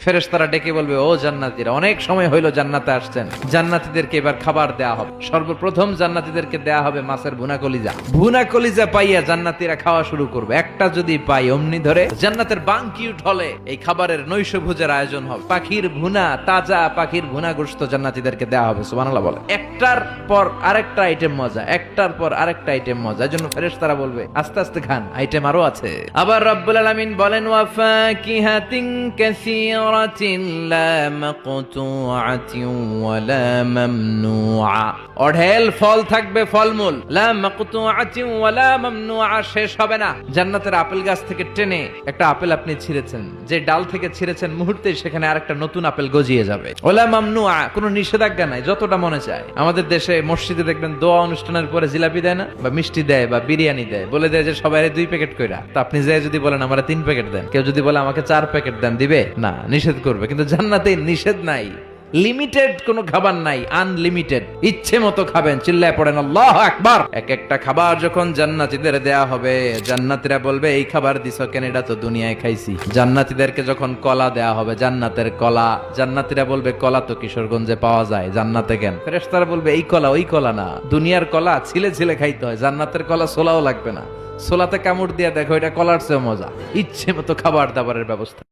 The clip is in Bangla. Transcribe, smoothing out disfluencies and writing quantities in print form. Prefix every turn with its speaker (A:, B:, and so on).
A: ফেরেশতারা ডেকে বলবে, ও জান্নাতীরা, অনেক সময় হইলো জান্নাতে আসছেন, জান্নাতীদেরকে এবার খাবার দেয়া হবে। সর্বপ্রথম জান্নাতীদেরকে দেয়া হবে মাছের ভুনা কলিজা। ভুনা কলিজা পাইয়া জান্নাতীরা খাওয়া শুরু করবে। একটা যদি পাই অমনি ধরে জান্নাতের বাঙ্কিউট হলে এই খাবারের নৈশভোজের আয়োজন হবে। পাখির ভুনা, তাজা পাখির ভুনা গোশত জান্নাতীদেরকে দেয়া হবে। সুবহানাল্লাহ বলে। একটার পর আরেকটা আইটেম মজা, একটার পর আরেকটা আইটেম মজা। এজন্য ফেরেশতারা বলবে, আস্তে আস্তে খান, আইটেম আরো আছে। আবার রব্বুল আলামিন বলেন, ওয়া ফাকিহাতিন কাসীরাতিন লা মাকতুআতিন ওয়া লা মামনুআ। অঢেল ফল থাকবে, ফলমূল। লা মাকতুআতিন ওয়া লা মামনুআ, শেষ হবে না। জান্নাতের আপেল গাছ থেকে টেনে একটা আপেল আপনি ছিঁড়েছেন, যে ডাল থেকে ছিঁড়েছেন মুহূর্তে সেখানে আরেকটা নতুন আপেল গজিয়ে যাবে। ওয়া লা মামনুআ, কোনো নিষেধাজ্ঞা নাই, যতটা মনে চায়। আমাদের দেশে মসজিদে দেখবেন দোয়া অনুষ্ঠানের পরে জিলাপি দেয় না, বা মিষ্টি দেয়, বা বিরিয়ানি দেয়, বলে দেয় যে সবাই 2 প্যাকেট কইরা। তো আপনি যে যদি বলেন আমরা 3 প্যাকেট দেন, কেউ যদি বলে আমাকে 4 প্যাকেট দেন, দিবে না, নিষেধ করবে। কিন্তু জান্নাতে নিষেধ নাই, লিমিটেড কোনো খাবার নাই, আনলিমিটেড, ইচ্ছে মতো খাবেন। চিল্লায় পড়েন আল্লাহু আকবার। এক একটা খাবার যখন জান্নাতীদের দেয়া হবে, জান্নাতীরা বলবে, এই খাবার দিছো কেন, এটা তো দুনিয়ায় খাইছি। জান্নাতীদেরকে যখন কলা দেয়া হবে, জান্নাতের কলা, জান্নাতীরা বলবে, কলা তো কিশোরগঞ্জে পাওয়া যায়, জান্নাতে কেন? ফেরেশতারা বলবে, এই কলা ওই কলা না, দুনিয়ার কলা ছিলে ছিলে খাইতে হয়, জান্নাতের কলা ছোলাও লাগবে না, ছোলাতে কামড় দিয়ে দেখো, এটা কলার চেয়ে মজা। ইচ্ছে মতো খাবার দাবারের ব্যবস্থা।